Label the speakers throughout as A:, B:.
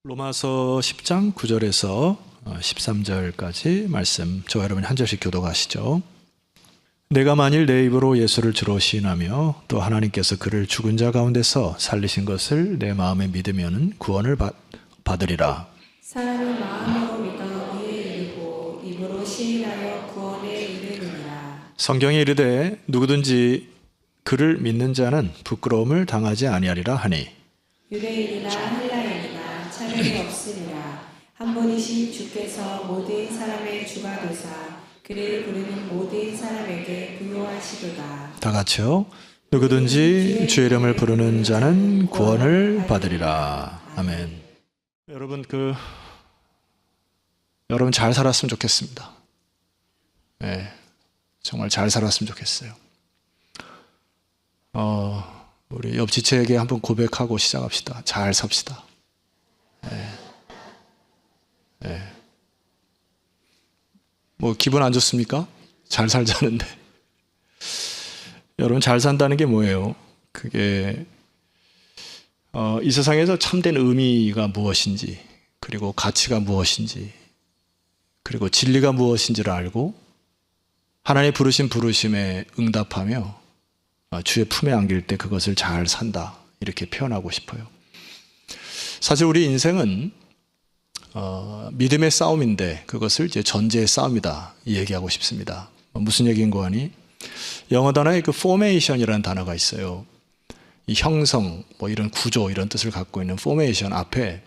A: 로마서 10장 9절에서 13절까지 말씀 저와 여러분이 한 절씩 교독하시죠. 내가 만일 내 입으로 예수를 주로 시인하며 또 하나님께서 그를 죽은 자 가운데서 살리신 것을 내 마음에 믿으면 구원을 받으리라.
B: 사람이 마음으로 믿어 의에 이르고 입으로 시인하여 구원에 이르느니라.
A: 성경에 이르되 누구든지 그를 믿는 자는 부끄러움을 당하지 아니하리라 하니
B: 유대인이나 헬라인이나 차별이 없으니라. 한 분이신 주께서 모든 사람의 주가 되사 그를 부르는 모든 사람에게 부요하시도다.
A: 다 같이요. 누구든지 주의 이름을 부르는 자는 구원을 받으리라. 아멘. 여러분 잘 살았으면 좋겠습니다. 네, 정말 잘 살았으면 좋겠어요. 우리 옆 지체에게 한번 고백하고 시작합시다. 잘 삽시다. 뭐 기분 안 좋습니까? 잘 살자는데. 여러분 잘 산다는 게 뭐예요? 그게 이 세상에서 참된 의미가 무엇인지, 그리고 가치가 무엇인지, 그리고 진리가 무엇인지를 알고 하나님의 부르신 부르심에 응답하며 주의 품에 안길 때 그것을 잘 산다, 이렇게 표현하고 싶어요. 사실 우리 인생은 믿음의 싸움인데 그것을 이제 전제의 싸움이다, 이 얘기하고 싶습니다. 무슨 얘기인고 하니, 영어 단어에 그 formation이라는 단어가 있어요. 이 형성, 뭐 이런 구조, 이런 뜻을 갖고 있는 formation 앞에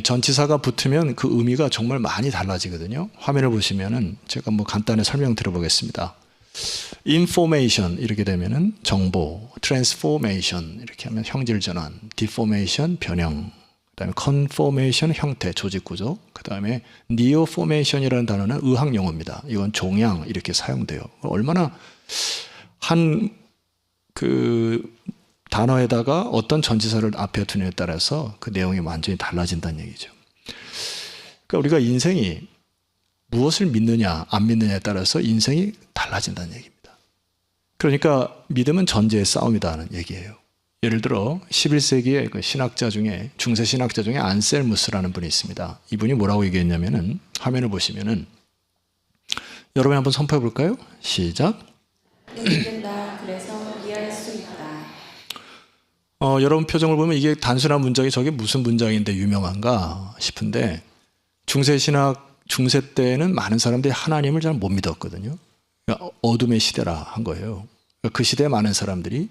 A: 전치사가 붙으면 그 의미가 정말 많이 달라지거든요. 화면을 보시면은 제가 뭐 간단히 설명 드려보겠습니다. information 이렇게 되면은 정보, transformation 이렇게 하면 형질 전환, deformation 변형, 그다음에 conformation 형태, 조직 구조, 그다음에 neoformation이라는 단어는 의학 용어입니다. 이건 종양 이렇게 사용돼요. 얼마나 한 그 단어에다가 어떤 전치사를 앞에 두느냐에 따라서 그 내용이 완전히 달라진다는 얘기죠. 그러니까 우리가 인생이 무엇을 믿느냐 안 믿느냐에 따라서 인생이 달라진다는 얘기입니다. 그러니까 믿음은 전제의 싸움이다는 얘기예요. 예를 들어 11세기의 그 신학자 중에, 중세 신학자 중에 안셀무스라는 분이 있습니다. 이분이 뭐라고 얘기했냐면은, 화면을 보시면은 여러분이 한번 선포해 볼까요? 시작.
B: 믿는다. 그래서 이해할 수 있다.
A: 여러분 표정을 보면 이게 단순한 문장이 저게 무슨 문장인데 유명한가 싶은데, 중세 때는 많은 사람들이 하나님을 잘 못 믿었거든요. 그러니까 어둠의 시대라 한 거예요. 그 시대에 많은 사람들이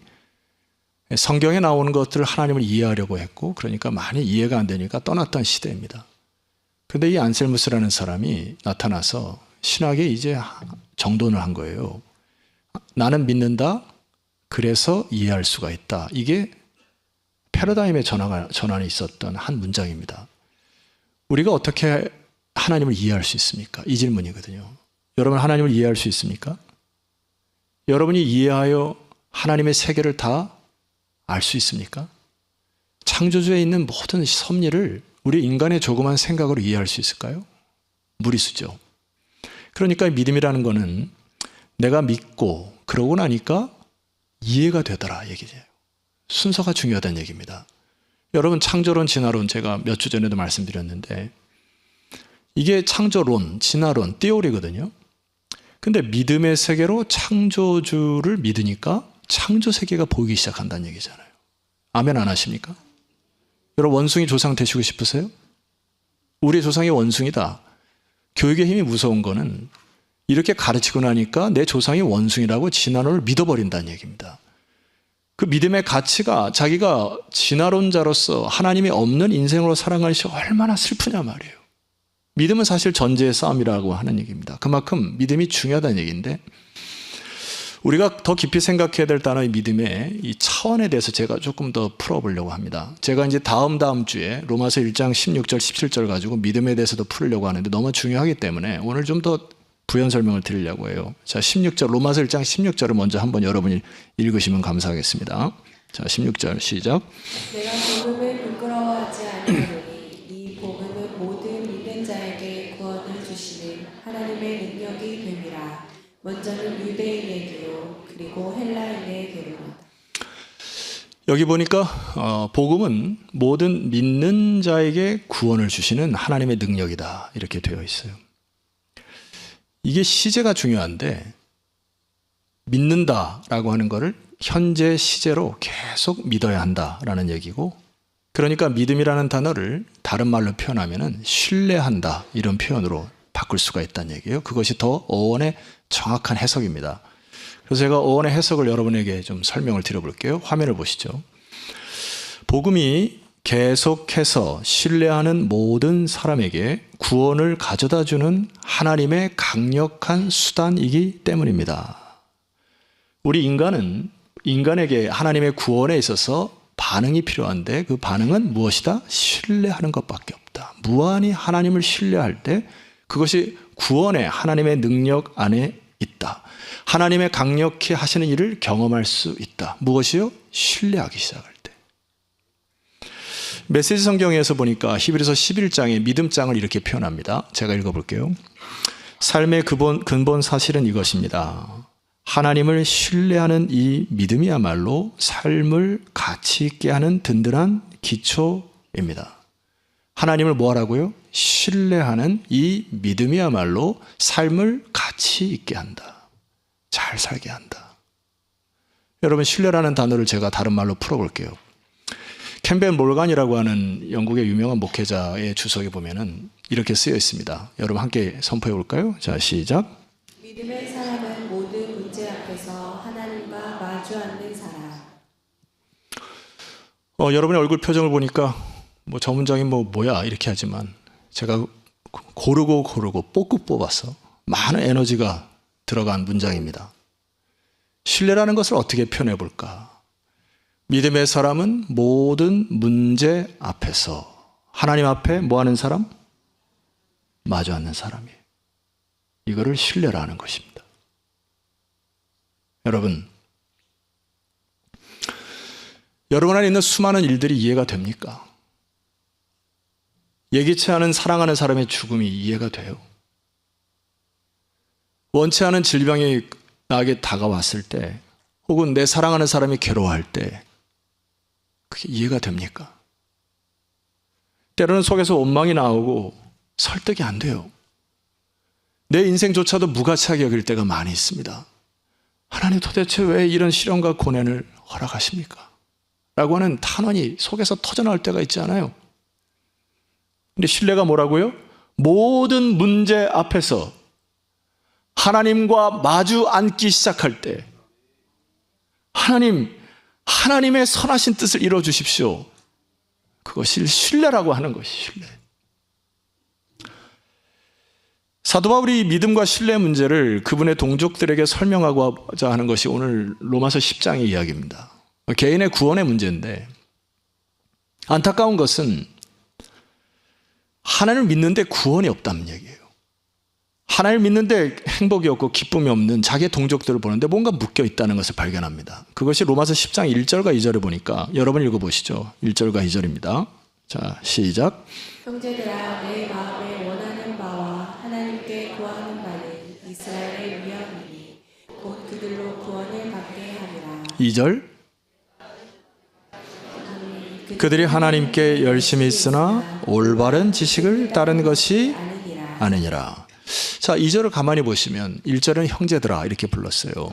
A: 성경에 나오는 것들을 하나님을 이해하려고 했고, 그러니까 많이 이해가 안 되니까 떠났던 시대입니다. 그런데 이 안셀무스라는 사람이 나타나서 신학에 이제 정돈을 한 거예요. 나는 믿는다. 그래서 이해할 수가 있다. 이게 패러다임의 전환이 있었던 한 문장입니다. 우리가 어떻게 하나님을 이해할 수 있습니까? 이 질문이거든요. 여러분 하나님을 이해할 수 있습니까? 여러분이 이해하여 하나님의 세계를 다 알 수 있습니까? 창조주에 있는 모든 섭리를 우리 인간의 조그만 생각으로 이해할 수 있을까요? 무리수죠. 그러니까 믿음이라는 거는 내가 믿고 그러고 나니까 이해가 되더라 얘기죠. 순서가 중요하다는 얘기입니다. 여러분 창조론, 진화론 제가 몇 주 전에도 말씀드렸는데 이게 창조론, 진화론, 띠오리거든요. 근데 믿음의 세계로 창조주를 믿으니까 창조 세계가 보이기 시작한다는 얘기잖아요. 아멘 안 하십니까? 여러분 원숭이 조상 되시고 싶으세요? 우리의 조상이 원숭이다. 교육의 힘이 무서운 거는 이렇게 가르치고 나니까 내 조상이 원숭이라고 진화론을 믿어버린다는 얘기입니다. 그 믿음의 가치가 자기가 진화론자로서 하나님이 없는 인생으로 살아가는 것이 얼마나 슬프냐 말이에요. 믿음은 사실 전제의 싸움이라고 하는 얘기입니다. 그만큼 믿음이 중요하다는 얘기인데, 우리가 더 깊이 생각해야 될 단어의 믿음의 이 차원에 대해서 제가 조금 더 풀어보려고 합니다. 제가 이제 다음 주에 로마서 1장 16절 17절 가지고 믿음에 대해서도 풀으려고 하는데 너무 중요하기 때문에 오늘 좀 더 부연 설명을 드리려고 해요. 자, 16절, 로마서 1장 16절을 먼저 한번 여러분이 읽으시면 감사하겠습니다. 자, 16절 시작.
B: 내가 복음을 부끄러워하지 아니하노니 이 복음은 모든 믿는 자에게 구원을 주시는 하나님의 능력이 됨이라. 먼저는 유대인에게요 그리고 헬라인에게로다.
A: 여기 보니까 복음은 모든 믿는 자에게 구원을 주시는 하나님의 능력이다 이렇게 되어 있어요. 이게 시제가 중요한데 믿는다라고 하는 것을 현재 시제로 계속 믿어야 한다라는 얘기고, 그러니까 믿음이라는 단어를 다른 말로 표현하면은 신뢰한다 이런 표현으로 바꿀 수가 있다는 얘기예요. 그것이 더 어원의 정확한 해석입니다. 그래서 제가 어원의 해석을 여러분에게 좀 설명을 드려볼게요. 화면을 보시죠. 복음이 계속해서 신뢰하는 모든 사람에게 구원을 가져다주는 하나님의 강력한 수단이기 때문입니다. 우리 인간에게 하나님의 구원에 있어서 반응이 필요한데 그 반응은 무엇이다? 신뢰하는 것밖에 없다. 무한히 하나님을 신뢰할 때 그것이 구원의 하나님의 능력 안에 있다. 하나님의 강력히 하시는 일을 경험할 수 있다. 무엇이요? 신뢰하기 시작할 때. 메시지 성경에서 보니까 히브리서 11장의 믿음장을 이렇게 표현합니다. 제가 읽어볼게요. 삶의 근본 사실은 이것입니다. 하나님을 신뢰하는 이 믿음이야말로 삶을 가치 있게 하는 든든한 기초입니다. 하나님을 뭐 하라고요? 신뢰하는 이 믿음이야말로 삶을 가치 있게 한다. 잘 살게 한다. 여러분, 신뢰라는 단어를 제가 다른 말로 풀어볼게요. 캠벨 몰간이라고 하는 영국의 유명한 목회자의 주석에 보면은 이렇게 쓰여 있습니다. 여러분 함께 선포해 볼까요? 자, 시작.
B: 믿음의 사람은 모든 문제 앞에서 하나님과 마주 앉는 사람.
A: 여러분의 얼굴 표정을 보니까 저 문장이 뭐야 이렇게 하지만 제가 고르고 뽑고 뽑아서 많은 에너지가 들어간 문장입니다. 신뢰라는 것을 어떻게 표현해 볼까? 믿음의 사람은 모든 문제 앞에서 하나님 앞에 뭐 하는 사람? 마주 앉는 사람이에요. 이거를 신뢰라는 것입니다. 여러분 안에 있는 수많은 일들이 이해가 됩니까? 예기치 않은 사랑하는 사람의 죽음이 이해가 돼요. 원치 않은 질병이 나에게 다가왔을 때, 혹은 내 사랑하는 사람이 괴로워할 때 그게 이해가 됩니까? 때로는 속에서 원망이 나오고 설득이 안 돼요. 내 인생조차도 무가치하게 여길 때가 많이 있습니다. 하나님 도대체 왜 이런 시련과 고난을 허락하십니까? 라고 하는 탄원이 속에서 터져나올 때가 있지 않아요? 근데 신뢰가 뭐라고요? 모든 문제 앞에서 하나님과 마주 앉기 시작할 때 하나님의 선하신 뜻을 이루어 주십시오. 그것이 신뢰라고 하는 것이 신뢰. 사도 바울이 믿음과 신뢰의 문제를 그분의 동족들에게 설명하고자 하는 것이 오늘 로마서 10장의 이야기입니다. 개인의 구원의 문제인데, 안타까운 것은 하나님을 믿는데 구원이 없다는 얘기예요. 하나님을 믿는데 행복이 없고 기쁨이 없는 자기의 동족들을 보는데 뭔가 묶여 있다는 것을 발견합니다. 그것이 로마서 10장 1절과 2절을 보니까 여러분 읽어보시죠. 1절과 2절입니다. 자, 시작.
B: 형제들아, 내 마음에 원하는 바와 하나님께 구하는 바는 이스라엘의 위엄이니 곧 그들로 구원을 받게 하리라.
A: 2절. 그들이 하나님께 열심히 있으나 올바른 지식을 따른 것이 아니니라. 자, 2절을 가만히 보시면 1절은 형제들아 이렇게 불렀어요.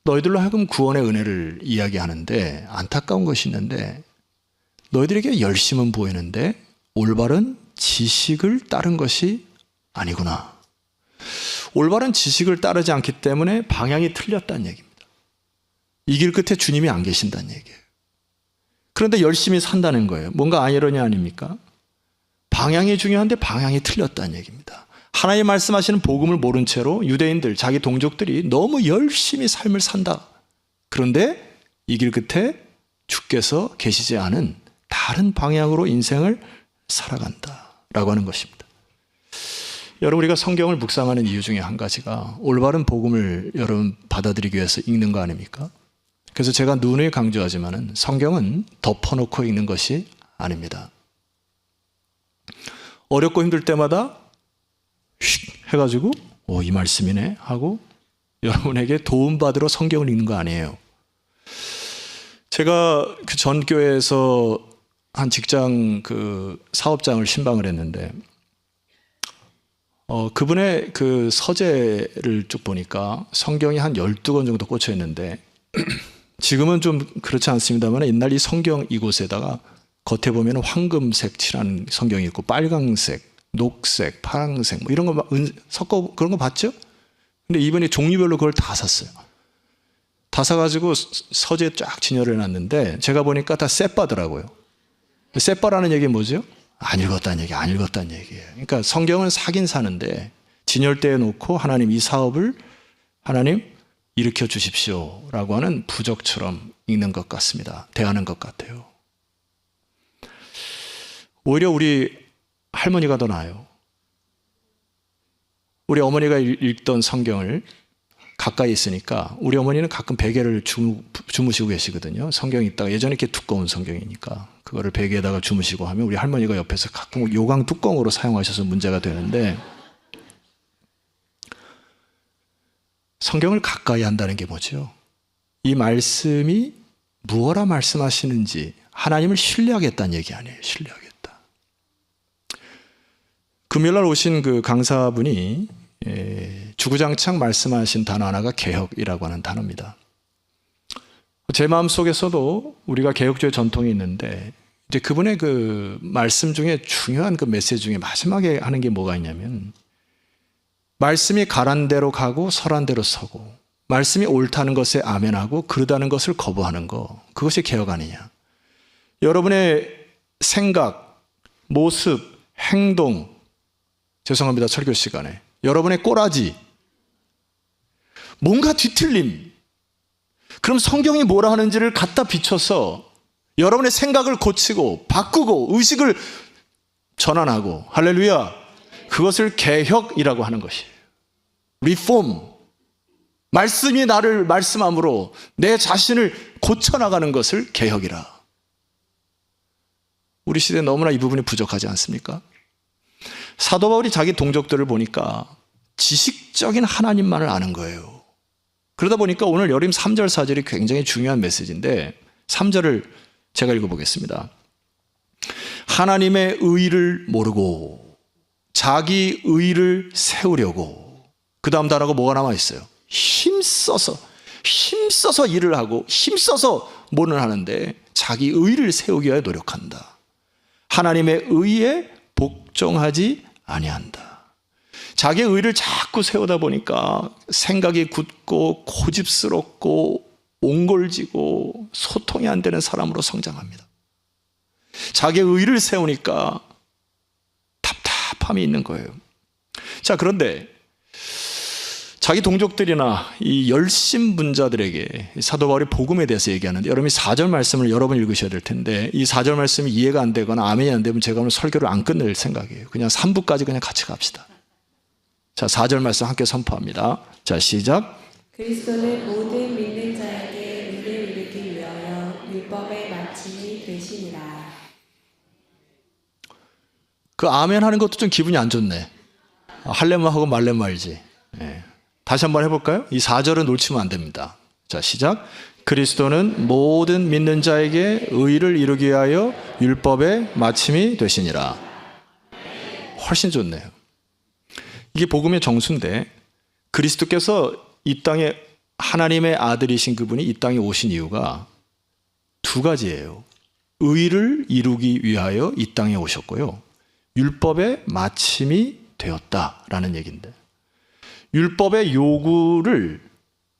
A: 너희들로 하여금 구원의 은혜를 이야기하는데 안타까운 것이 있는데, 너희들에게 열심은 보이는데 올바른 지식을 따른 것이 아니구나. 올바른 지식을 따르지 않기 때문에 방향이 틀렸다는 얘기입니다. 이 길 끝에 주님이 안 계신다는 얘기예요. 그런데 열심히 산다는 거예요. 뭔가 아이러니 아닙니까? 방향이 중요한데 방향이 틀렸다는 얘기입니다. 하나님 말씀하시는 복음을 모른 채로 유대인들, 자기 동족들이 너무 열심히 삶을 산다. 그런데 이 길 끝에 주께서 계시지 않은 다른 방향으로 인생을 살아간다라고 하는 것입니다. 여러분, 우리가 성경을 묵상하는 이유 중에 한 가지가 올바른 복음을 여러분 받아들이기 위해서 읽는 거 아닙니까? 그래서 제가 누누이 강조하지만은 성경은 덮어놓고 읽는 것이 아닙니다. 어렵고 힘들 때마다 휙 해가지고 이 말씀이네 하고 여러분에게 도움받으러 성경을 읽는 거 아니에요. 제가 그 전 교회에서 한 직장 그 사업장을 신방을 했는데 그분의 그 서재를 쭉 보니까 성경이 한 12권 정도 꽂혀 있는데 지금은 좀 그렇지 않습니다만 옛날 이 성경 이곳에다가 겉에 보면 황금색 칠한 성경이 있고 빨강색, 녹색, 파랑색 뭐 이런 거 섞어 그런 거 봤죠? 근데 이번에 종류별로 그걸 다 샀어요. 다 사가지고 서재에 쫙 진열해 놨는데 제가 보니까 다 셋바더라고요. 셋바라는 얘기는 뭐죠? 안 읽었다는 얘기, 안 읽었다는 얘기예요. 그러니까 성경은 사긴 사는데 진열대에 놓고 하나님 이 사업을 하나님 일으켜 주십시오라고 하는 부적처럼 읽는 것 같습니다. 대하는 것 같아요. 오히려 우리 할머니가 더 나아요. 우리 어머니가 읽던 성경을 가까이 있으니까 우리 어머니는 가끔 베개를 주무시고 계시거든요. 성경이 있다가 예전에 이렇게 두꺼운 성경이니까 그거를 베개에다가 주무시고 하면 우리 할머니가 옆에서 가끔 요강 뚜껑으로 사용하셔서 문제가 되는데 성경을 가까이 한다는 게 뭐죠? 이 말씀이 무엇라 말씀하시는지 하나님을 신뢰하겠다는 얘기 아니에요. 신뢰하겠다. 금요일날 오신 그 강사분이 주구장창 말씀하신 단어 하나가 개혁이라고 하는 단어입니다. 제 마음속에서도 우리가 개혁주의 전통이 있는데 이제 그분의 그 말씀 중에 중요한 그 메시지 중에 마지막에 하는 게 뭐가 있냐면 말씀이 가란 대로 가고 서란 대로 서고 말씀이 옳다는 것에 아멘하고 그르다는 것을 거부하는 거 그것이 개혁 아니냐. 여러분의 생각, 모습, 행동 죄송합니다. 설교 시간에 여러분의 꼬라지 뭔가 뒤틀림 그럼 성경이 뭐라 하는지를 갖다 비춰서 여러분의 생각을 고치고 바꾸고 의식을 전환하고 할렐루야 그것을 개혁이라고 하는 것이에요. 리폼 말씀이 나를 말씀함으로 내 자신을 고쳐나가는 것을 개혁이라. 우리 시대에 너무나 이 부분이 부족하지 않습니까? 사도 바울이 자기 동족들을 보니까 지식적인 하나님만을 아는 거예요. 그러다 보니까 오늘 여림 3절 4절이 굉장히 중요한 메시지인데 3절을 제가 읽어보겠습니다. 하나님의 의를 모르고 자기 의를 세우려고 그 다음 단어가 뭐가 남아있어요? 힘써서 일을 하고 힘써서 뭐는 하는데 자기 의를 세우기 위하여 노력한다. 하나님의 의에 복종하지 아니한다. 자기의 의를 자꾸 세우다 보니까 생각이 굳고 고집스럽고 옹골지고 소통이 안 되는 사람으로 성장합니다. 자기의 의를 세우니까 답답함이 있는 거예요. 자, 그런데 자기 동족들이나 이 열심분자들에게 사도 바울이 복음에 대해서 얘기하는데 여러분이 4절 말씀을 여러 번 읽으셔야 될 텐데 이 4절 말씀이 이해가 안 되거나 아멘이 안 되면 제가 오늘 설교를 안 끝낼 생각이에요. 그냥 3부까지 그냥 같이 갑시다. 자, 4절 말씀 함께 선포합니다. 자, 시작.
B: 그리스도는 모든 믿는 자에게 의를 이루기 위하여 율법의 마침이 되시니라.
A: 그 아멘 하는 것도 좀 기분이 안 좋네. 할래면 하고 말래면 말지. 네. 다시 한번 해볼까요? 이 4절은 놓치면 안 됩니다. 자, 시작. 그리스도는 모든 믿는 자에게 의를 이루기 위하여 율법의 마침이 되시니라. 훨씬 좋네요. 이게 복음의 정수인데 그리스도께서 이 땅에 하나님의 아들이신 그분이 이 땅에 오신 이유가 두 가지예요. 의를 이루기 위하여 이 땅에 오셨고요. 율법의 마침이 되었다라는 얘기인데 율법의 요구를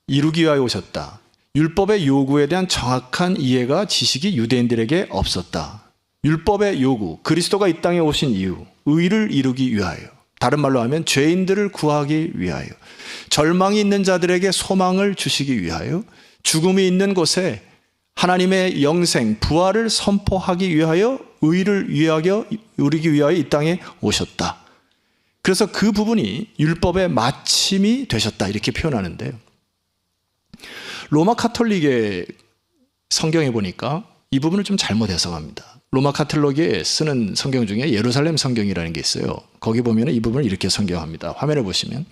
A: 이루기 위하여 오셨다. 율법의 요구에 대한 정확한 이해가 지식이 유대인들에게 없었다. 율법의 요구, 그리스도가 이 땅에 오신 이유, 의를 이루기 위하여 다른 말로 하면 죄인들을 구하기 위하여 절망이 있는 자들에게 소망을 주시기 위하여 죽음이 있는 곳에 하나님의 영생, 부활을 선포하기 위하여 의를 이루기 위하여 이 땅에 오셨다. 그래서 그 부분이 율법의 마침이 되셨다 이렇게 표현하는데요. 로마 카톨릭의 성경에 보니까 이 부분을 좀 잘못 해석합니다. 로마 카톨릭에 쓰는 성경 중에 예루살렘 성경이라는 게 있어요. 거기 보면 이 부분을 이렇게 성경합니다. 화면에 보시면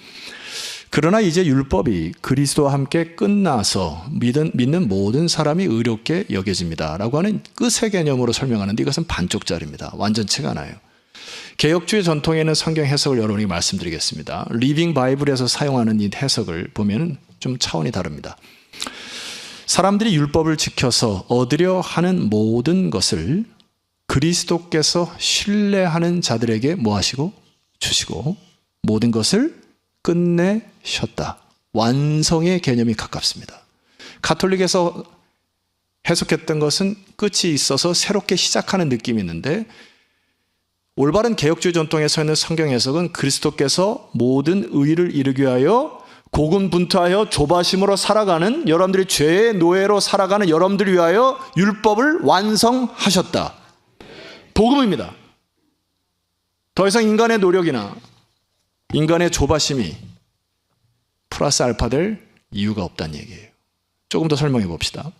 A: 그러나 이제 율법이 그리스도와 함께 끝나서 믿는 모든 사람이 의롭게 여겨집니다 라고 하는 끝의 개념으로 설명하는데, 이것은 반쪽짜리입니다. 완전치가 않아요. 개혁주의 전통에 있는 성경 해석을 여러분에게 말씀드리겠습니다. 리빙 바이블에서 사용하는 이 해석을 보면 좀 차원이 다릅니다. 사람들이 율법을 지켜서 얻으려 하는 모든 것을 그리스도께서 신뢰하는 자들에게 뭐 하시고? 주시고 모든 것을 끝내셨다. 완성의 개념이 가깝습니다. 가톨릭에서 해석했던 것은 끝이 있어서 새롭게 시작하는 느낌이 있는데, 올바른 개혁주의 전통에 서 있는 성경 해석은 그리스도께서 모든 의를 이루기 위하여 고군분투하여 조바심으로 살아가는, 여러분들이 죄의 노예로 살아가는 여러분들을 위하여 율법을 완성하셨다. 복음입니다. 더 이상 인간의 노력이나 인간의 조바심이 플러스 알파 될 이유가 없다는 얘기예요. 조금 더 설명해 봅시다.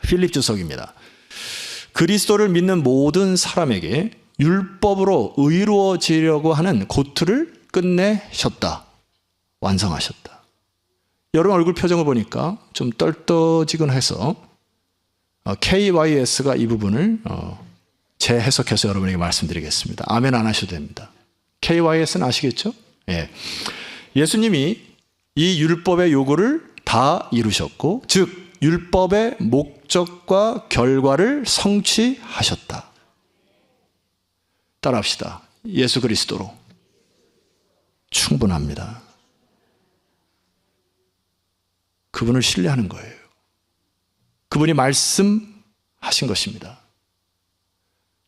A: 필립 주석입니다. 그리스도를 믿는 모든 사람에게 율법으로 의로워지려고 하는 고투를 끝내셨다. 완성하셨다. 여러분 얼굴 표정을 보니까 좀 떨떠지근해서 KYS가 이 부분을 재해석해서 여러분에게 말씀드리겠습니다. 아멘 안 하셔도 됩니다. KYS는 아시겠죠? 예. 예수님이 이 율법의 요구를 다 이루셨고, 즉 율법의 목적과 결과를 성취하셨다. 따라합시다. 예수 그리스도로 충분합니다. 그분을 신뢰하는 거예요. 그분이 말씀하신 것입니다.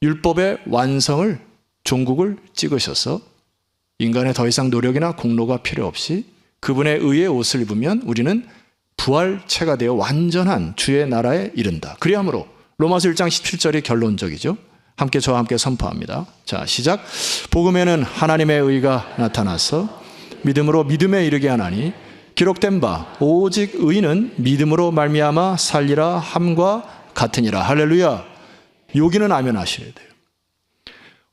A: 율법의 완성을, 종국을 찍으셔서 인간의 더 이상 노력이나 공로가 필요 없이 그분의 의의 옷을 입으면 우리는 부활체가 되어 완전한 주의 나라에 이른다. 그리하므로 로마서 1장 17절이 결론적이죠. 함께 저와 함께 선포합니다. 자, 시작. 복음에는 하나님의 의가 나타나서 믿음으로 믿음에 이르게 하나니 기록된 바 오직 의는 믿음으로 말미암아 살리라 함과 같으니라. 할렐루야. 여기는 아멘 하셔야 돼요.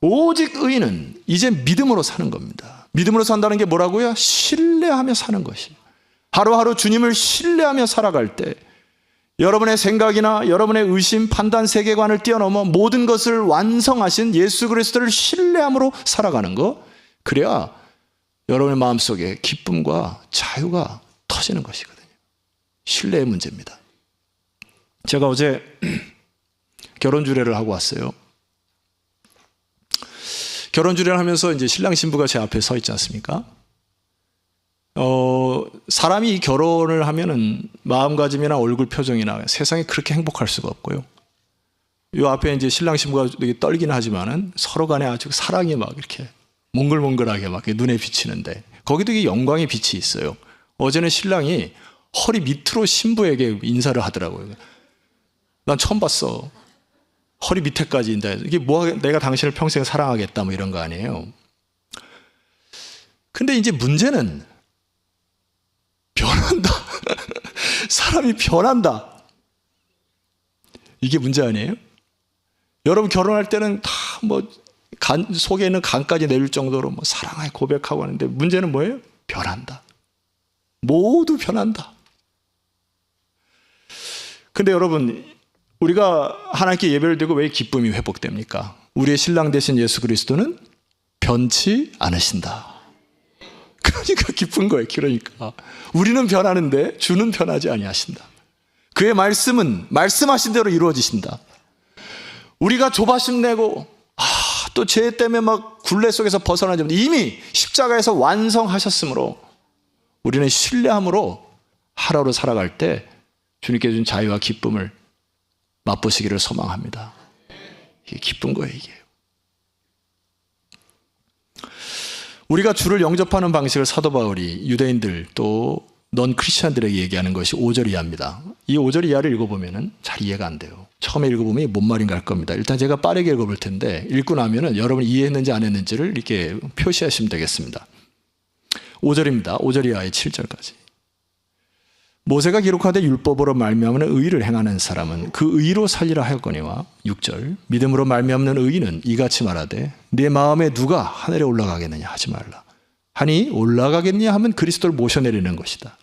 A: 오직 의는 이제 믿음으로 사는 겁니다. 믿음으로 산다는 게 뭐라고요? 신뢰하며 사는 것이에요. 하루하루 주님을 신뢰하며 살아갈 때 여러분의 생각이나 여러분의 의심, 판단, 세계관을 뛰어넘어 모든 것을 완성하신 예수 그리스도를 신뢰함으로 살아가는 거, 그래야 여러분의 마음속에 기쁨과 자유가 터지는 것이거든요. 신뢰의 문제입니다. 제가 어제 결혼 주례를 하고 왔어요. 결혼 주례를 하면서 이제 신랑 신부가 제 앞에 서 있지 않습니까? 사람이 결혼을 하면은 마음가짐이나 얼굴 표정이나 세상에 그렇게 행복할 수가 없고요. 요 앞에 이제 신랑 신부가 되게 떨기는 하지만은 서로 간에 아주 사랑이 막 이렇게 몽글몽글하게 막 눈에 비치는데, 거기도 이게 영광의 빛이 있어요. 어제는 신랑이 허리 밑으로 신부에게 인사를 하더라고요. 난 처음 봤어. 허리 밑에까지 인다. 이게 뭐, 내가 당신을 평생 사랑하겠다 뭐 이런 거 아니에요. 근데 이제 문제는 변한다. 사람이 변한다. 이게 문제 아니에요? 여러분 결혼할 때는 다 뭐 속에 있는 간까지 내릴 정도로 뭐 사랑해 고백하고 하는데, 문제는 뭐예요? 변한다. 모두 변한다. 근데 여러분, 우리가 하나님께 예배를 드리고 왜 기쁨이 회복됩니까? 우리의 신랑 되신 예수 그리스도는 변치 않으신다. 그러니까 기쁜 거예요. 그러니까 우리는 변하는데 주는 변하지 아니하신다. 그의 말씀은 말씀하신 대로 이루어지신다. 우리가 조바심 내고 또 죄 때문에 막 굴레 속에서 벗어나지 못해 이미 십자가에서 완성하셨으므로 우리는 신뢰함으로 하루를 살아갈 때 주님께 준 자유와 기쁨을 맛보시기를 소망합니다. 이게 기쁜 거예요. 이게 우리가 주를 영접하는 방식을 사도 바울이 유대인들 또 넌 크리스천들에게 얘기하는 것이 5절 이하입니다. 이 5절 이하를 읽어보면 잘 이해가 안 돼요. 처음에 읽어보면 뭔 말인가 할 겁니다. 일단 제가 빠르게 읽어볼 텐데 읽고 나면 여러분이 이해했는지 안 했는지를 이렇게 표시하시면 되겠습니다. 5절입니다. 5절 이하의 7절까지. 모세가 기록하되 율법으로 말미암는 의를 행하는 사람은 그 의로 살리라 하였거니와 6절 믿음으로 말미암는 의인은 이같이 말하되 내 마음에 누가 하늘에 올라가겠느냐 하지 말라. 하니 올라가겠냐 하면 그리스도를 모셔내리는 것이다.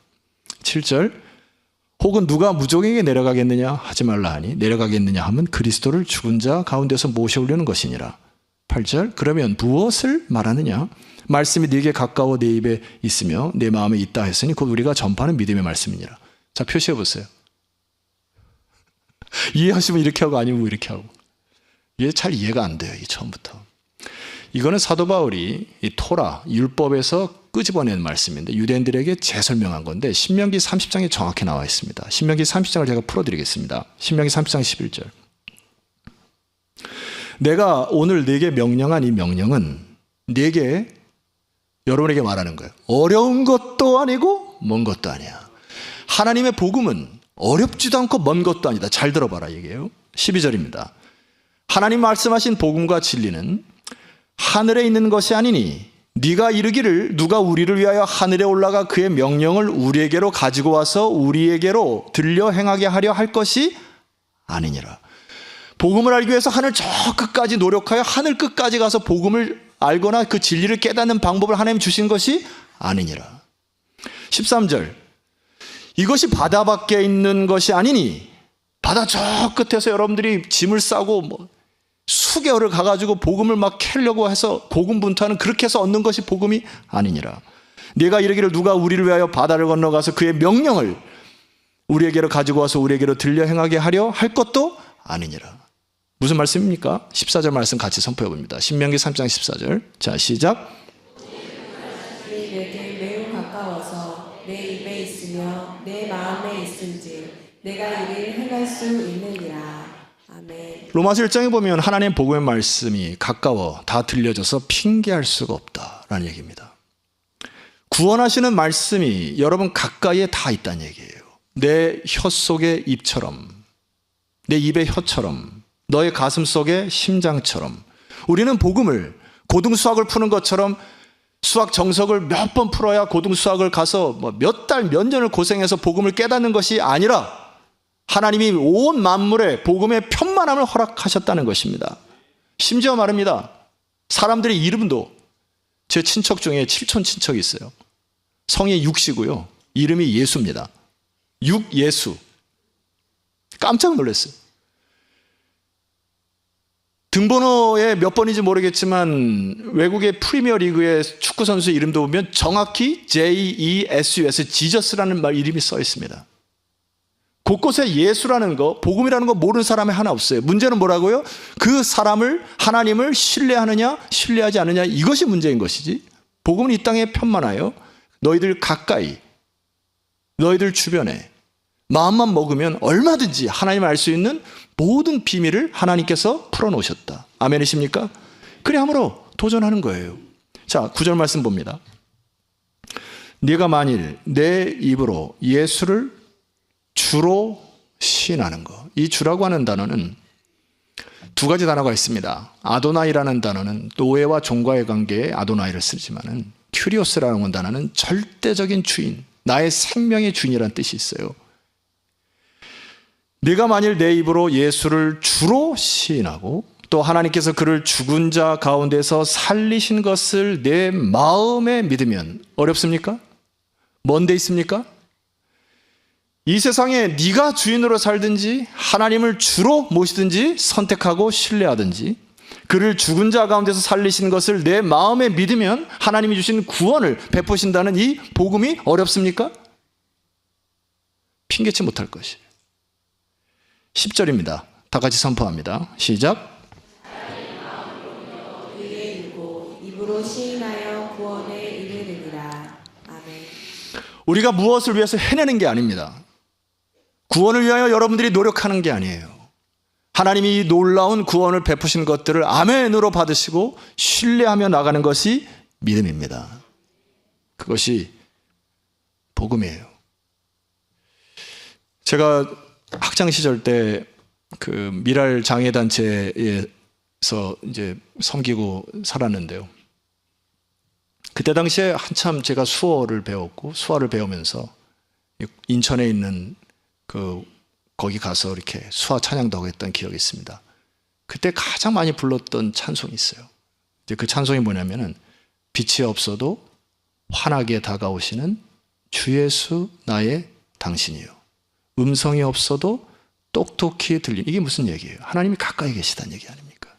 A: 7절 혹은 누가 무종에게 내려가겠느냐 하지 말라 하니 내려가겠느냐 하면 그리스도를 죽은 자 가운데서 모셔오려는 것이니라. 8절 그러면 무엇을 말하느냐 말씀이 네게 가까워 내 입에 있으며 내 마음에 있다 했으니 곧 우리가 전파하는 믿음의 말씀이니라. 자, 표시해 보세요. 이해하시면 이렇게 하고 아니면 이렇게 하고. 이게 잘 이해가 안 돼요. 이 처음부터. 이거는 사도 바울이 이 토라 율법에서 끄집어낸 말씀인데 유대인들에게 재설명한 건데 신명기 30장에 정확히 나와 있습니다. 신명기 30장을 제가 풀어드리겠습니다. 신명기 30장 11절 내가 오늘 네게 명령한 이 명령은 네게 여러분에게 말하는 거예요. 어려운 것도 아니고 먼 것도 아니야. 하나님의 복음은 어렵지도 않고 먼 것도 아니다. 잘 들어봐라 얘기예요. 12절입니다. 하나님 말씀하신 복음과 진리는 하늘에 있는 것이 아니니 네가 이르기를 누가 우리를 위하여 하늘에 올라가 그의 명령을 우리에게로 가지고 와서 우리에게로 들려 행하게 하려 할 것이 아니니라. 복음을 알기 위해서 하늘 저 끝까지 노력하여 하늘 끝까지 가서 복음을 알거나 그 진리를 깨닫는 방법을 하나님 주신 것이 아니니라. 13절 이것이 바다 밖에 있는 것이 아니니 바다 저 끝에서 여러분들이 짐을 싸고 수개월을 가가지고 복음을 막 캐려고 해서 고군분투하는 그렇게 해서 얻는 것이 복음이 아니니라. 네가 이르기를 누가 우리를 위하여 바다를 건너가서 그의 명령을 우리에게로 가지고 와서 우리에게로 들려 행하게 하려 할 것도 아니니라. 무슨 말씀입니까? 14절 말씀 같이 선포해 봅니다. 신명기 3장 14절. 자, 시작.
B: 내게 매우 가까워서 내 입에 있으며 내 마음에 있은지 내가 이를 행할 수 있느니라. 아멘.
A: 로마서 1장에 보면 하나님 복음의 말씀이 가까워 다 들려져서 핑계할 수가 없다라는 얘기입니다. 구원하시는 말씀이 여러분 가까이에 다 있다는 얘기예요. 내 혀 속의 입처럼 내 입의 혀처럼 너의 가슴 속의 심장처럼 우리는 복음을 고등수학을 푸는 것처럼 수학 정석을 몇 번 풀어야 고등수학을 가서 몇 달, 몇 년을 고생해서 복음을 깨닫는 것이 아니라 하나님이 온 만물에 복음의 편만함을 허락하셨다는 것입니다. 심지어 말합니다. 사람들의 이름도 제 친척 중에 칠촌 친척이 있어요. 성이 육시고요. 이름이 예수입니다. 육예수. 깜짝 놀랐어요. 등번호에 몇 번인지 모르겠지만 외국의 프리미어 리그의 축구 선수 이름도 보면 정확히 JESUS, 지저스라는 말 이름이 써 있습니다. 곳곳에 예수라는 거, 복음이라는 거 모르는 사람이 하나 없어요. 문제는 뭐라고요? 그 사람을, 하나님을 신뢰하느냐, 신뢰하지 않느냐, 이것이 문제인 것이지. 복음은 이 땅에 편만하여 너희들 가까이, 너희들 주변에 마음만 먹으면 얼마든지 하나님을 알 수 있는 모든 비밀을 하나님께서 풀어놓으셨다. 아멘이십니까? 그래 함으로 도전하는 거예요. 자, 9절 말씀 봅니다. 네가 만일 내 입으로 예수를 주로 시인하는 것. 이 주라고 하는 단어는 두 가지 단어가 있습니다. 아도나이라는 단어는 노예와 종과의 관계에 아도나이를 쓰지만은 큐리오스라는 단어는 절대적인 주인, 나의 생명의 주인이라는 뜻이 있어요. 네가 만일 내 입으로 예수를 주로 시인하고 또 하나님께서 그를 죽은 자 가운데서 살리신 것을 내 마음에 믿으면 어렵습니까? 먼 데 있습니까? 이 세상에 네가 주인으로 살든지 하나님을 주로 모시든지 선택하고 신뢰하든지 그를 죽은 자 가운데서 살리신 것을 내 마음에 믿으면 하나님이 주신 구원을 베푸신다는 이 복음이 어렵습니까? 핑계치 못할 것이에요. 10절입니다. 다 같이 선포합니다. 시작.
B: 그의 일고 입으로 시인하여 구원에 이르느니라. 아멘.
A: 우리가 무엇을 위해서 해내는 게 아닙니다. 구원을 위하여 여러분들이 노력하는 게 아니에요. 하나님이 놀라운 구원을 베푸신 것들을 아멘으로 받으시고 신뢰하며 나가는 것이 믿음입니다. 그것이 복음이에요. 제가 학창 시절 때 그 미랄 장애 단체에서 이제 섬기고 살았는데요. 그때 당시에 한참 제가 수어를 배웠고 수화를 배우면서 인천에 있는 거기 가서 이렇게 수화 찬양도 하고 했던 기억이 있습니다. 그때 가장 많이 불렀던 찬송이 있어요. 이제 그 찬송이 뭐냐면은 빛이 없어도 환하게 다가오시는 주 예수 나의 당신이요. 음성이 없어도 똑똑히 들리는, 이게 무슨 얘기예요? 하나님이 가까이 계시다는 얘기 아닙니까?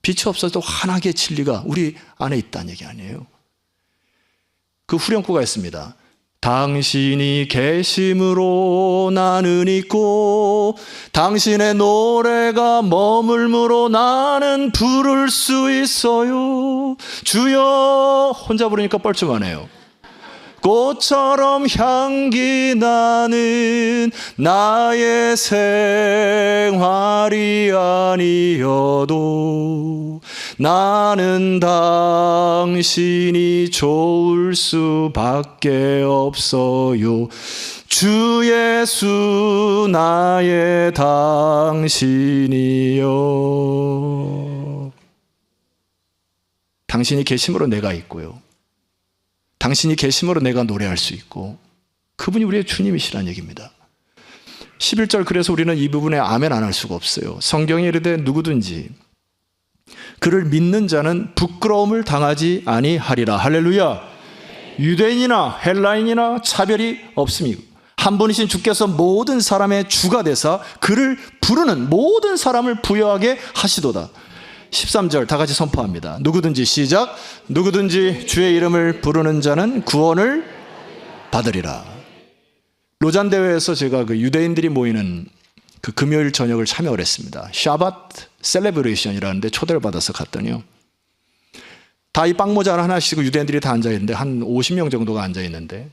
A: 빛이 없어도 환하게 진리가 우리 안에 있다는 얘기 아니에요? 그 후렴구가 있습니다. 당신이 계심으로 나는 있고 당신의 노래가 머물므로 나는 부를 수 있어요. 주여, 혼자 부르니까 뻘쭘하네요. 꽃처럼 향기 나는 나의 생활이 아니어도 나는 당신이 좋을 수밖에 없어요. 주 예수 나의 당신이요. 당신이 계심으로 내가 있고요. 당신이 계심으로 내가 노래할 수 있고, 그분이 우리의 주님이시라는 얘기입니다. 11절, 그래서 우리는 이 부분에 아멘 안 할 수가 없어요. 성경에 이르되 누구든지 그를 믿는 자는 부끄러움을 당하지 아니하리라. 할렐루야. 유대인이나 헬라인이나 차별이 없습니다. 한 분이신 주께서 모든 사람의 주가 되사 그를 부르는 모든 사람을 부여하게 하시도다. 13절 다 같이 선포합니다. 누구든지, 시작. 누구든지 주의 이름을 부르는 자는 구원을 받으리라. 로잔 대회에서 제가 그 유대인들이 모이는 그 금요일 저녁을 참여를 했습니다. 샤밧 셀레브레이션이라는데 초대를 받아서 갔더니요, 다 이 빵모자를 하나씩 유대인들이 다 앉아있는데 한 50명 정도가 앉아있는데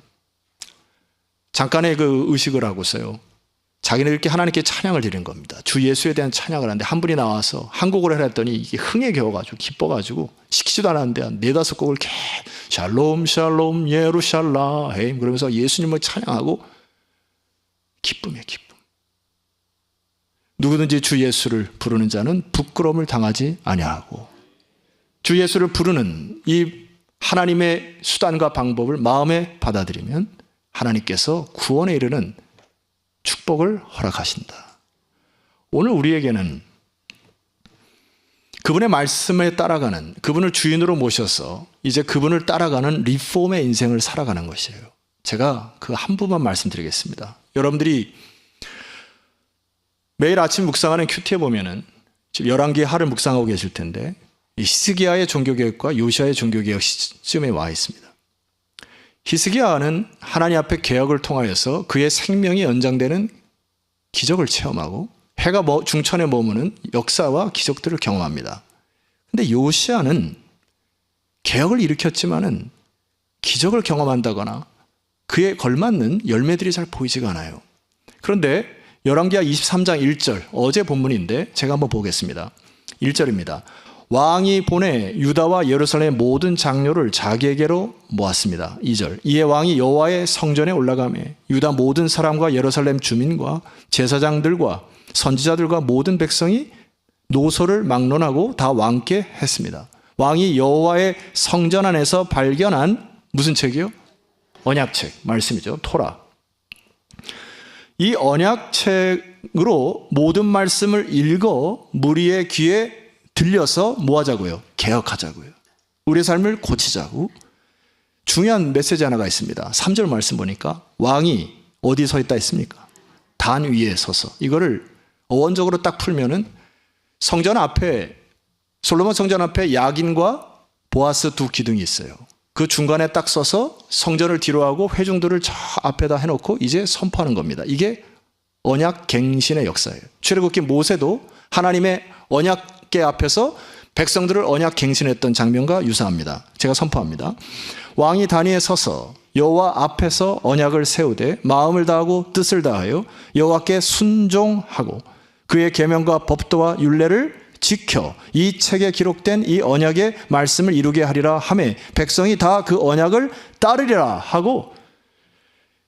A: 잠깐의 그 의식을 하고서요, 자기네들끼리 하나님께 찬양을 드리는 겁니다. 주 예수에 대한 찬양을 하는데 한 분이 나와서 한국어를 했더니 이게 흥에 겨워가지고 기뻐가지고 시키지도 않았는데 한 4-5 곡을 샬롬 샬롬 예루샬라임 그러면서 예수님을 찬양하고 기쁨이에요, 기쁨. 누구든지 주 예수를 부르는 자는 부끄러움을 당하지 아니하고, 주 예수를 부르는 이 하나님의 수단과 방법을 마음에 받아들이면 하나님께서 구원에 이르는 축복을 허락하신다. 오늘 우리에게는 그분의 말씀에 따라가는, 그분을 주인으로 모셔서 이제 그분을 따라가는 리폼의 인생을 살아가는 것이에요. 제가 그 한 부분만 말씀드리겠습니다. 여러분들이 매일 아침 묵상하는 큐티에 보면은 지금 열왕기의 하를 묵상하고 계실 텐데, 히스기야의 종교개혁과 요시야의 종교개혁 시점에 와 있습니다. 히스기야는 하나님 앞에 개혁을 통하여서 그의 생명이 연장되는 기적을 체험하고 해가 중천에 머무는 역사와 기적들을 경험합니다. 그런데 요시야는 개혁을 일으켰지만은 기적을 경험한다거나 그에 걸맞는 열매들이 잘 보이지가 않아요. 그런데 열왕기하 23장 1절, 어제 본문인데 제가 한번 보겠습니다. 1절입니다. 왕이 보내 유다와 예루살렘의 모든 장로를 자기에게로 모았습니다. 2절. 이에 왕이 여호와의 성전에 올라가매 유다 모든 사람과 예루살렘 주민과 제사장들과 선지자들과 모든 백성이 노소를 막론하고 다 왕께 했습니다. 왕이 여호와의 성전 안에서 발견한 무슨 책이요? 언약책, 말씀이죠. 토라. 이 언약책으로 모든 말씀을 읽어 무리의 귀에 들려서 뭐 하자고요? 개혁하자고요. 우리의 삶을 고치자고. 중요한 메시지 하나가 있습니다. 3절 말씀 보니까 왕이 어디 서 있다 했습니까? 단 위에 서서. 이거를 어원적으로 딱 풀면은 성전 앞에, 솔로몬 성전 앞에 야긴과 보아스 두 기둥이 있어요. 그 중간에 딱 서서 성전을 뒤로하고 회중들을 저 앞에다 해놓고 이제 선포하는 겁니다. 이게 언약 갱신의 역사예요. 출애굽기 모세도 하나님의 언약궤 앞에서 백성들을 언약 갱신했던 장면과 유사합니다. 제가 선포합니다. 왕이 단위에 서서 여호와 앞에서 언약을 세우되 마음을 다하고 뜻을 다하여 여호와께 순종하고 그의 계명과 법도와 율례를 지켜 이 책에 기록된 이 언약의 말씀을 이루게 하리라 하매 백성이 다 그 언약을 따르리라 하고,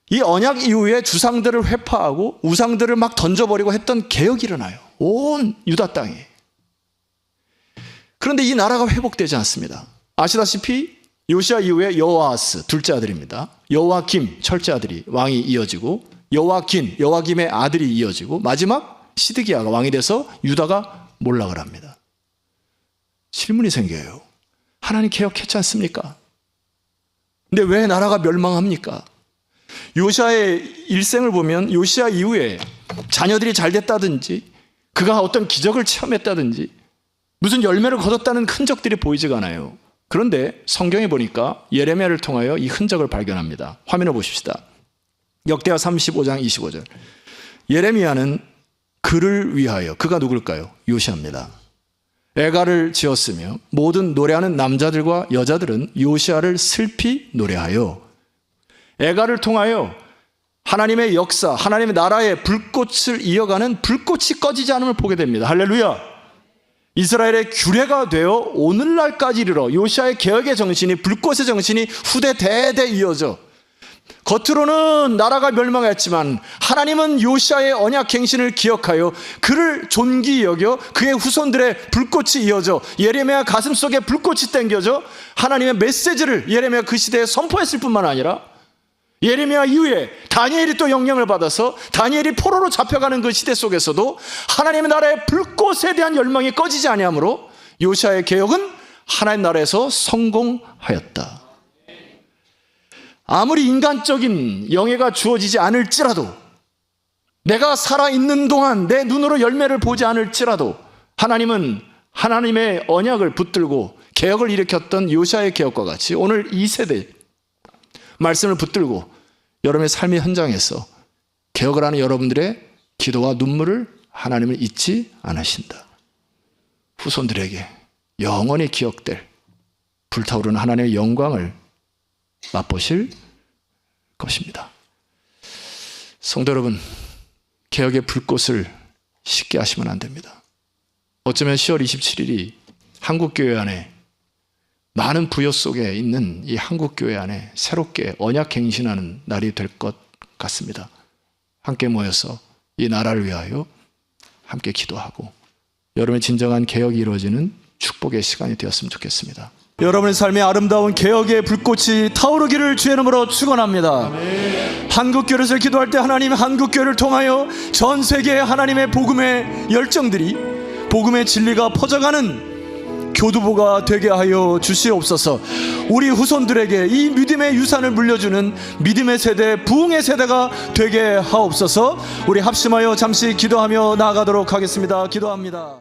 A: 이 언약 이후에 주상들을 회파하고 우상들을 막 던져버리고 했던 개혁이 일어나요. 온 유다 땅에. 그런데 이 나라가 회복되지 않습니다. 아시다시피 요시야 이후에 여호아스 둘째 아들입니다. 여호아김 첫째 아들이 왕이 이어지고 여호아김의 아들이 이어지고 마지막 시드기야가 왕이 돼서 유다가 몰락을 합니다. 질문이 생겨요. 하나님 개혁했지 않습니까? 근데 왜 나라가 멸망합니까? 요시아의 일생을 보면 요시아 이후에 자녀들이 잘 됐다든지 그가 어떤 기적을 체험했다든지 무슨 열매를 거뒀다는 흔적들이 보이지가 않아요. 그런데 성경에 보니까 예레미야를 통하여 이 흔적을 발견합니다. 화면을 보십시다. 역대하 35장 25절. 예레미야는 그를 위하여, 그가 누굴까요? 요시아입니다. 애가를 지었으며 모든 노래하는 남자들과 여자들은 요시아를 슬피 노래하여 애가를 통하여 하나님의 역사, 하나님의 나라의 불꽃을 이어가는 불꽃이 꺼지지 않음을 보게 됩니다. 할렐루야. 이스라엘의 규례가 되어 오늘날까지 이르러 요시아의 개혁의 정신이, 불꽃의 정신이 후대 대대 이어져 겉으로는 나라가 멸망했지만 하나님은 요시아의 언약 행신을 기억하여 그를 존귀 여겨 그의 후손들의 불꽃이 이어져 예레미야 가슴속에 불꽃이 땡겨져 하나님의 메시지를 예레미야 그 시대에 선포했을 뿐만 아니라 예레미야 이후에 다니엘이 또 영향을 받아서 다니엘이 포로로 잡혀가는 그 시대 속에서도 하나님의 나라의 불꽃에 대한 열망이 꺼지지 아니하므로 요시아의 개혁은 하나님 나라에서 성공하였다. 아무리 인간적인 영예가 주어지지 않을지라도 내가 살아있는 동안 내 눈으로 열매를 보지 않을지라도 하나님은 하나님의 언약을 붙들고 개혁을 일으켰던 요시아의 개혁과 같이 오늘 이 세대 말씀을 붙들고 여러분의 삶의 현장에서 개혁을 하는 여러분들의 기도와 눈물을 하나님을 잊지 않으신다. 후손들에게 영원히 기억될 불타오르는 하나님의 영광을 맛보실 것입니다. 성도 여러분, 개혁의 불꽃을 쉽게 하시면 안 됩니다. 어쩌면 10월 27일이 한국교회 안에 많은 부여 속에 있는 이 한국교회 안에 새롭게 언약갱신하는 날이 될 것 같습니다. 함께 모여서 이 나라를 위하여 함께 기도하고 여러분의 진정한 개혁이 이루어지는 축복의 시간이 되었으면 좋겠습니다. 여러분의 삶에 아름다운 개혁의 불꽃이 타오르기를 주의 이름으로 축원합니다. 한국교회에서 기도할 때 하나님 한국교회를 통하여 전 세계의 하나님의 복음의 열정들이 복음의 진리가 퍼져가는 교두보가 되게 하여 주시옵소서. 우리 후손들에게 이 믿음의 유산을 물려주는 믿음의 세대, 부흥의 세대가 되게 하옵소서. 우리 합심하여 잠시 기도하며 나아가도록 하겠습니다. 기도합니다.